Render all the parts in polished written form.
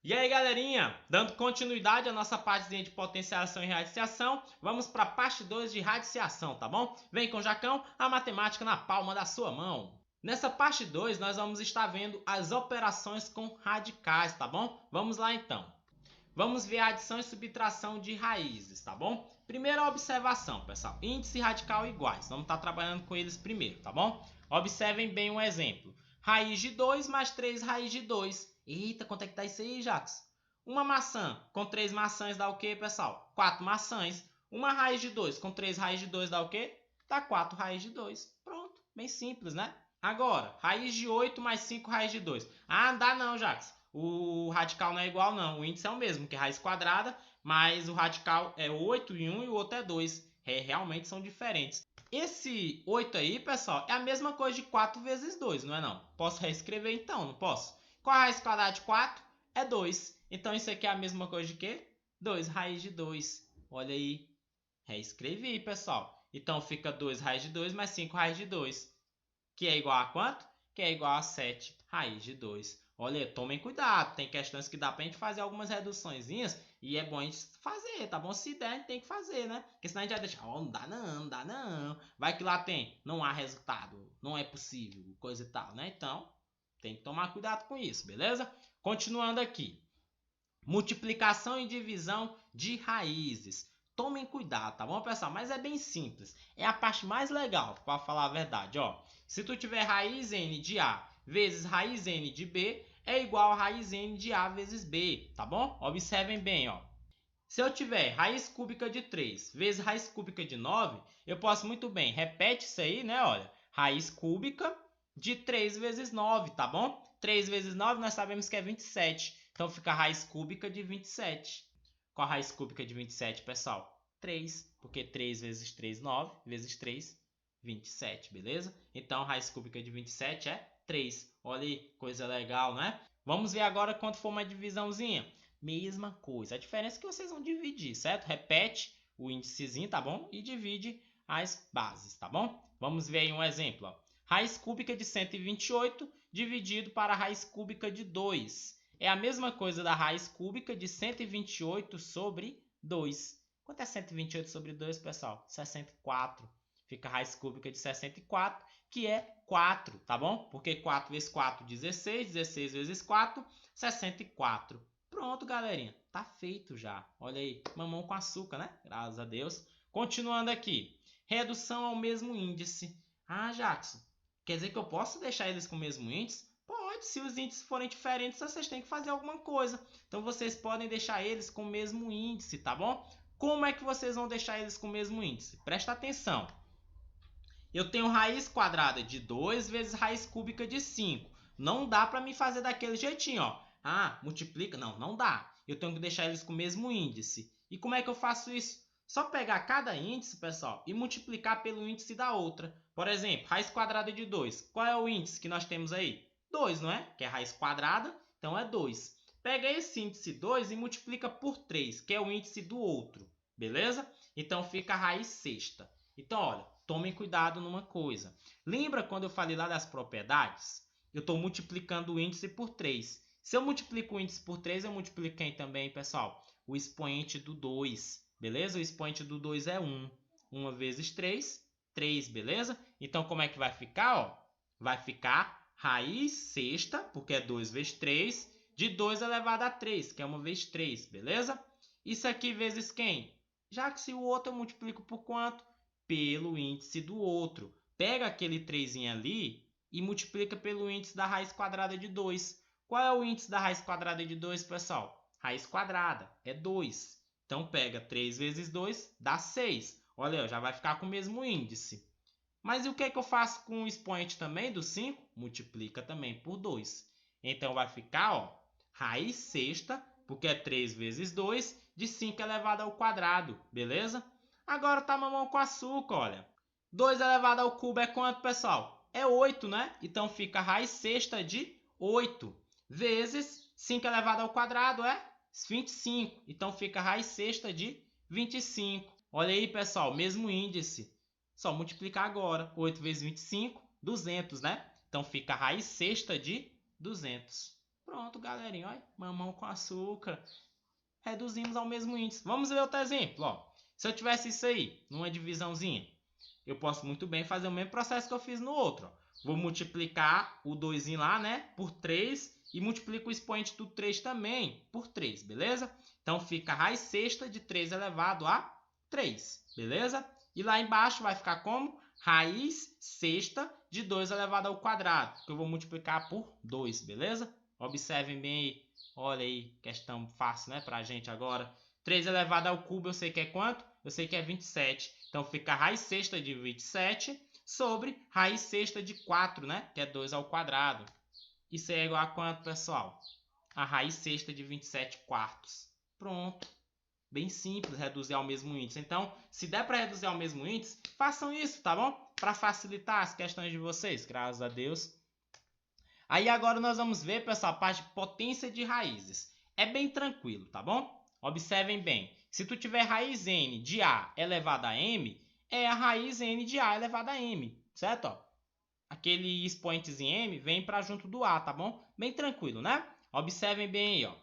E aí, galerinha, dando continuidade à nossa partezinha de potenciação e radiciação, vamos para a parte 2 de radiciação, tá bom? Vem com o Jacão, a matemática na palma da sua mão. Nessa parte 2, nós vamos estar vendo as operações com radicais, tá bom? Vamos lá então. Vamos ver a adição e subtração de raízes, tá bom? Primeira observação, pessoal, índice e radical iguais. Vamos estar trabalhando com eles primeiro, tá bom? Observem bem um exemplo. Raiz de 2 mais 3 raiz de 2. Eita, quanto é que tá isso aí, Jackson? Uma maçã com 3 maçãs dá o quê, pessoal? 4 maçãs. Uma raiz de 2 com 3 raiz de 2 dá o quê? Dá 4 raiz de 2. Pronto, bem simples, né? Agora, raiz de 8 mais 5 raiz de 2. Ah, não dá não, Jackson. O radical não é igual não. O índice é o mesmo, que é raiz quadrada, mas o radical é 8 em um e o outro é 2. Realmente são diferentes. Esse 8 aí, pessoal, é a mesma coisa de 4 vezes 2, não é não? Posso reescrever então, não posso? Qual é a raiz quadrada de 4? É 2. Então isso aqui é a mesma coisa de quê? 2 raiz de 2. Olha aí. Reescrevi, pessoal. Então fica 2 raiz de 2 mais 5 raiz de 2. Que é igual a quanto? Que é igual a 7 raiz de 2. Olha, tomem cuidado. Tem questões que dá pra gente fazer algumas reduçõezinhas e é bom a gente fazer, tá bom? Se der, a gente tem que fazer, né? Porque senão a gente vai deixar, não dá não, não dá não. Vai que lá tem, não há resultado, não é possível, coisa e tal, né? Então, tem que tomar cuidado com isso, beleza? Continuando aqui. Multiplicação e divisão de raízes. Tomem cuidado, tá bom, pessoal? Mas é bem simples. É a parte mais legal, para falar a verdade, ó. Se tu tiver raiz n de A vezes raiz n de B, é igual a raiz n de A vezes B, tá bom? Observem bem, ó. Se eu tiver raiz cúbica de 3 vezes raiz cúbica de 9, eu posso muito bem, repete isso aí, né? Olha, raiz cúbica de 3 vezes 9, tá bom? 3 vezes 9 nós sabemos que é 27. Então fica a raiz cúbica de 27. Qual a raiz cúbica de 27, pessoal? 3, porque 3 vezes 3, 9, vezes 3, 27, beleza? Então a raiz cúbica de 27 é 3. Olha aí, coisa legal, né? Vamos ver agora quando for uma divisãozinha. Mesma coisa. A diferença é que vocês vão dividir, certo? Repete o índicezinho, tá bom? E divide as bases, tá bom? Vamos ver aí um exemplo, ó. Raiz cúbica de 128 dividido para a raiz cúbica de 2. É a mesma coisa da raiz cúbica de 128 sobre 2. Quanto é 128 sobre 2, pessoal? 64. Fica a raiz cúbica de 64, que é 4, tá bom? Porque 4 vezes 4, 16. 16 vezes 4, 64. Pronto, galerinha. Tá feito já. Olha aí, mamão com açúcar, né? Graças a Deus. Continuando aqui. Redução ao mesmo índice. Ah, Jackson, quer dizer que eu posso deixar eles com o mesmo índice? Pode, se os índices forem diferentes, vocês têm que fazer alguma coisa. Então vocês podem deixar eles com o mesmo índice, tá bom? Como é que vocês vão deixar eles com o mesmo índice? Presta atenção. Eu tenho raiz quadrada de 2 vezes raiz cúbica de 5. Não dá para me fazer daquele jeitinho, ó. Ah, multiplica? Não, não dá. Eu tenho que deixar eles com o mesmo índice. E como é que eu faço isso? Só pegar cada índice, pessoal, e multiplicar pelo índice da outra. Por exemplo, raiz quadrada de 2. Qual é o índice que nós temos aí? 2, não é? Que é raiz quadrada, então é 2. Pega esse índice 2 e multiplica por 3, que é o índice do outro. Beleza? Então fica a raiz sexta. Então, olha, tomem cuidado numa coisa. Lembra quando eu falei lá das propriedades? Eu estou multiplicando o índice por 3. Se eu multiplico o índice por 3, eu multipliquei também, pessoal, o expoente do 2. Beleza? O expoente do 2 é 1. 1 vezes 3, 3, beleza? Então, como é que vai ficar? Ó? Vai ficar raiz sexta, porque é 2 vezes 3, de 2 elevado a 3, que é 1 vezes 3, beleza? Isso aqui vezes quem? Já que se o outro eu multiplico por quanto? Pelo índice do outro. Pega aquele 3 ali e multiplica pelo índice da raiz quadrada de 2. Qual é o índice da raiz quadrada de 2, pessoal? Raiz quadrada é 2. Então, pega 3 vezes 2, dá 6. Olha, já vai ficar com o mesmo índice. Mas e o que é que eu faço com o expoente também do 5? Multiplica também por 2. Então, vai ficar, ó, raiz sexta, porque é 3 vezes 2, de 5 elevado ao quadrado, beleza? Agora tá mamão com açúcar, olha. 2 elevado ao cubo é quanto, pessoal? É 8, né? Então, fica raiz sexta de 8, vezes 5 elevado ao quadrado é 25. Então, fica raiz sexta de 25. Olha aí, pessoal, mesmo índice. Só multiplicar agora. 8 vezes 25, 200, né? Então, fica raiz sexta de 200. Pronto, galerinha. Olha, mamão com açúcar. Reduzimos ao mesmo índice. Vamos ver outro exemplo. Ó. Se eu tivesse isso aí, numa divisãozinha, eu posso muito bem fazer o mesmo processo que eu fiz no outro. Ó. Vou multiplicar o 2 lá, né, por 3 e multiplico o expoente do 3 também por 3, beleza? Então fica a raiz sexta de 3 elevado a 3, beleza? E lá embaixo vai ficar como? Raiz sexta de 2 elevado ao quadrado, que eu vou multiplicar por 2, beleza? Observem bem aí. Olha aí, questão fácil, né, pra gente agora. 3 elevado ao cubo eu sei que é quanto? Eu sei que é 27. Então fica a raiz sexta de 27 sobre raiz sexta de 4, né? Que é 2 ao quadrado. Isso é igual a quanto, pessoal? A raiz sexta de 27 quartos. Pronto. Bem simples reduzir ao mesmo índice. Então, se der para reduzir ao mesmo índice, façam isso, tá bom? Para facilitar as questões de vocês, graças a Deus. Aí agora nós vamos ver, pessoal, a parte de potência de raízes. É bem tranquilo, tá bom? Observem bem. Se tu tiver raiz n de a elevado a m, é a raiz n de a elevado a m, certo? Ó, aquele expoentezinho m vem para junto do a, tá bom? Bem tranquilo, né? Observem bem aí, ó.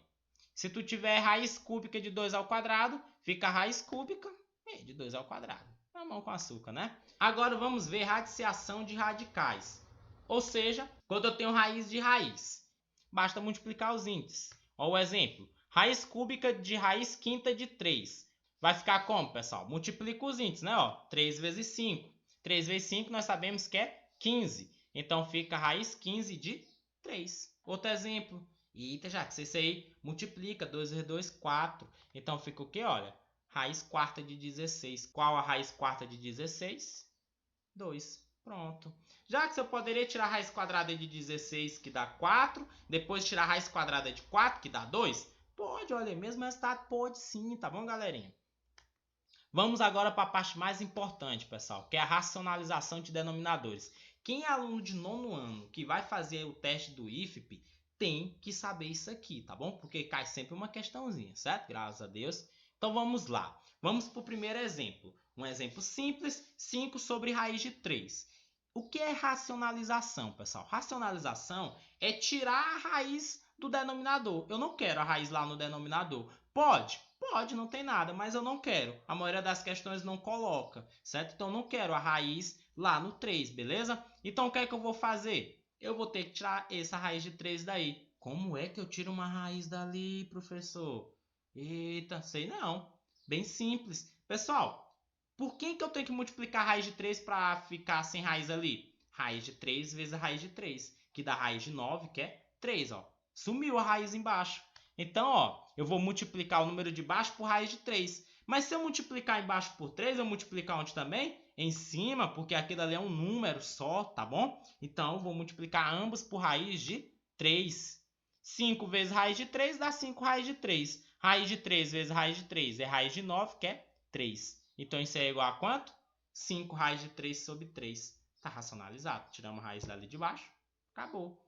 Se tu tiver raiz cúbica de 2 ao quadrado, fica a raiz cúbica de 2 ao quadrado. Mamão com açúcar, né? Agora vamos ver radiciação de radicais. Ou seja, quando eu tenho raiz de raiz, basta multiplicar os índices. Olha o exemplo. Raiz cúbica de raiz quinta de 3. Vai ficar como, pessoal? Multiplica os índices, né? Ó, 3 vezes 5. 3 vezes 5 nós sabemos que é 15. Então fica raiz 15 de 3. Outro exemplo. Eita, já que isso aí multiplica 2 vezes 2, 4. Então fica o quê? Olha, raiz quarta de 16. Qual a raiz quarta de 16? 2. Pronto. Já que eu poderia tirar a raiz quadrada de 16, que dá 4, depois tirar a raiz quadrada de 4, que dá 2? Pode, olha, mesmo resultado pode sim, tá bom, galerinha? Vamos agora para a parte mais importante, pessoal, que é a racionalização de denominadores. Quem é aluno de nono ano que vai fazer o teste do IFP tem que saber isso aqui, tá bom? Porque cai sempre uma questãozinha, certo? Graças a Deus. Então vamos lá. Vamos para o primeiro exemplo. Um exemplo simples, 5 sobre raiz de 3. O que é racionalização, pessoal? Racionalização é tirar a raiz do denominador. Eu não quero a raiz lá no denominador. Pode? Pode, não tem nada, mas eu não quero. A maioria das questões não coloca, certo? Então eu não quero a raiz lá no 3, beleza? Então o que é que eu vou fazer? Eu vou ter que tirar essa raiz de 3 daí. Como é que eu tiro uma raiz dali, professor? Eita, sei não. Bem simples. Pessoal, por que eu tenho que multiplicar a raiz de 3 para ficar sem raiz ali? Raiz de 3 vezes a raiz de 3, que dá raiz de 9, que é 3, ó. Sumiu a raiz embaixo. Então, ó, eu vou multiplicar o número de baixo por raiz de 3. Mas se eu multiplicar embaixo por 3, eu multiplicar onde também? Em cima, porque aquilo ali é um número só, tá bom? Então, eu vou multiplicar ambos por raiz de 3. 5 vezes raiz de 3 dá 5 raiz de 3. Raiz de 3 vezes raiz de 3 é raiz de 9, que é 3. Então, isso é igual a quanto? 5 raiz de 3 sobre 3. Tá racionalizado. Tiramos a raiz dali de baixo. Acabou.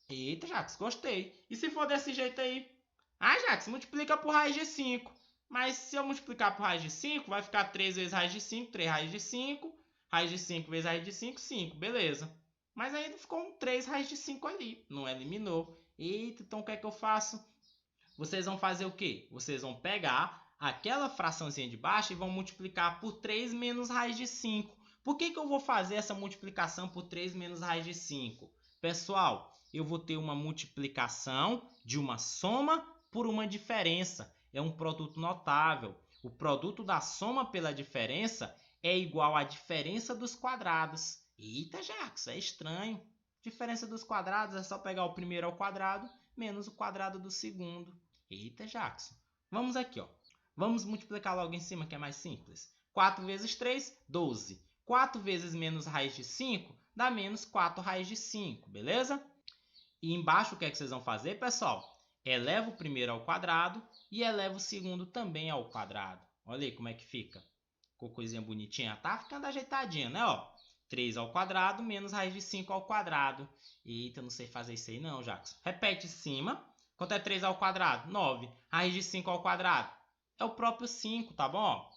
Eita, Jax, gostei. E se for desse jeito aí? Ah, Jax, multiplica por raiz de 5. Mas se eu multiplicar por raiz de 5, vai ficar 3 vezes raiz de 5, 3 raiz de 5. Raiz de 5 vezes raiz de 5, 5. Beleza. Mas ainda ficou um 3 raiz de 5 ali. Não eliminou. Eita, então o que é que eu faço? Vocês vão fazer o quê? Vocês vão pegar aquela fraçãozinha de baixo e vão multiplicar por 3 menos raiz de 5. Por que eu vou fazer essa multiplicação por 3 menos raiz de 5? Pessoal, eu vou ter uma multiplicação de uma soma por uma diferença. É um produto notável. O produto da soma pela diferença é igual à diferença dos quadrados. Eita, Jax, é estranho. Diferença dos quadrados é só pegar o primeiro ao quadrado menos o quadrado do segundo. Eita, Jackson. Vamos aqui, ó. Vamos multiplicar logo em cima, que é mais simples. 4 vezes 3, 12. 4 vezes menos raiz de 5 dá menos 4 raiz de 5, beleza? E embaixo o que é que vocês vão fazer, pessoal? Eleva o primeiro ao quadrado e eleva o segundo também ao quadrado. Olha aí como é que fica. Ficou coisinha bonitinha. Tá ficando ajeitadinha, né? Ó, 3 ao quadrado menos raiz de 5 ao quadrado. Eita, eu não sei fazer isso aí não, Jackson. Repete em cima. Quanto é 3 ao quadrado? 9. Raiz de 5 ao quadrado? É o próprio 5, tá bom?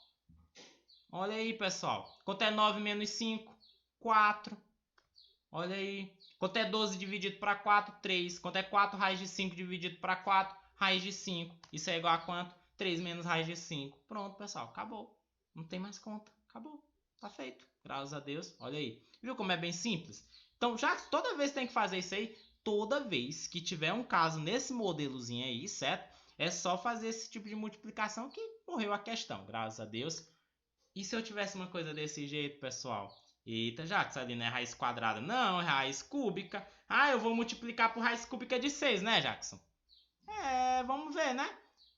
Olha aí, pessoal. Quanto é 9 menos 5? 4. Olha aí. Quanto é 12 dividido para 4? 3. Quanto é 4 raiz de 5 dividido para 4? Raiz de 5. Isso é igual a quanto? 3 menos raiz de 5. Pronto, pessoal, acabou. Não tem mais conta. Acabou. Tá feito. Graças a Deus. Olha aí. Viu como é bem simples? Então, já toda vez tem que fazer isso aí, toda vez que tiver um caso nesse modelozinho aí, certo? É só fazer esse tipo de multiplicação que morreu a questão, graças a Deus. E se eu tivesse uma coisa desse jeito, pessoal? Eita, Jackson, ali não é raiz quadrada. Não, é raiz cúbica. Ah, eu vou multiplicar por raiz cúbica de 6, né, Jackson? Vamos ver, né?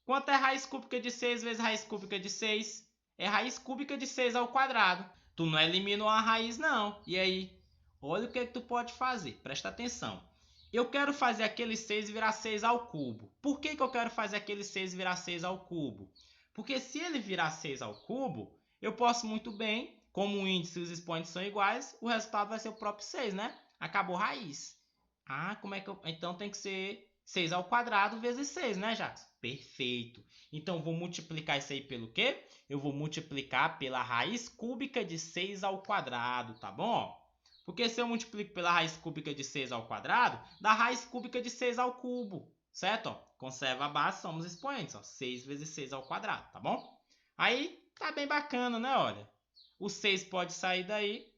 Quanto é raiz cúbica de 6 vezes raiz cúbica de 6? É raiz cúbica de 6 ao quadrado. Tu não eliminou a raiz, não. E aí? Olha o que tu pode fazer. Presta atenção. Eu quero fazer aquele 6 virar 6 ao cubo. Por que eu quero fazer aquele 6 virar 6 ao cubo? Porque se ele virar 6 ao cubo, eu posso muito bem, como o índice e os expoentes são iguais, o resultado vai ser o próprio 6, né? Acabou raiz. Ah, como é que eu... Então tem que ser 6 ao quadrado vezes 6, né, Jackson? Perfeito. Então vou multiplicar isso aí pelo quê? Eu vou multiplicar pela raiz cúbica de 6 ao quadrado, tá bom? Porque se eu multiplico pela raiz cúbica de 6 ao quadrado, dá raiz cúbica de 6 ao cubo, certo? Conserva a base, somos expoentes, 6 vezes 6 ao quadrado, tá bom? Aí tá bem bacana, né? Olha, o 6 pode sair daí,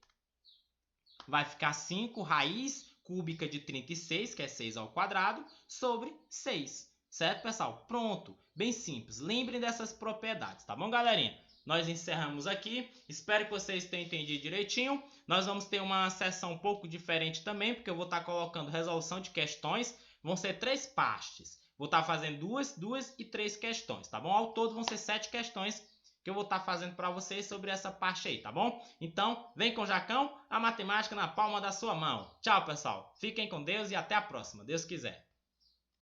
vai ficar 5 raiz cúbica de 36, que é 6 ao quadrado, sobre 6, certo, pessoal? Pronto, bem simples. Lembrem dessas propriedades, tá bom, galerinha? Nós encerramos aqui, espero que vocês tenham entendido direitinho. Nós vamos ter uma sessão um pouco diferente também, porque eu vou estar colocando resolução de questões. Vão ser 3 partes. Vou estar fazendo 2 e 3 questões, tá bom? Ao todo vão ser 7 questões que eu vou estar fazendo para vocês sobre essa parte aí, tá bom? Então, vem com o Jacão, a matemática na palma da sua mão. Tchau, pessoal. Fiquem com Deus e até a próxima, Deus quiser.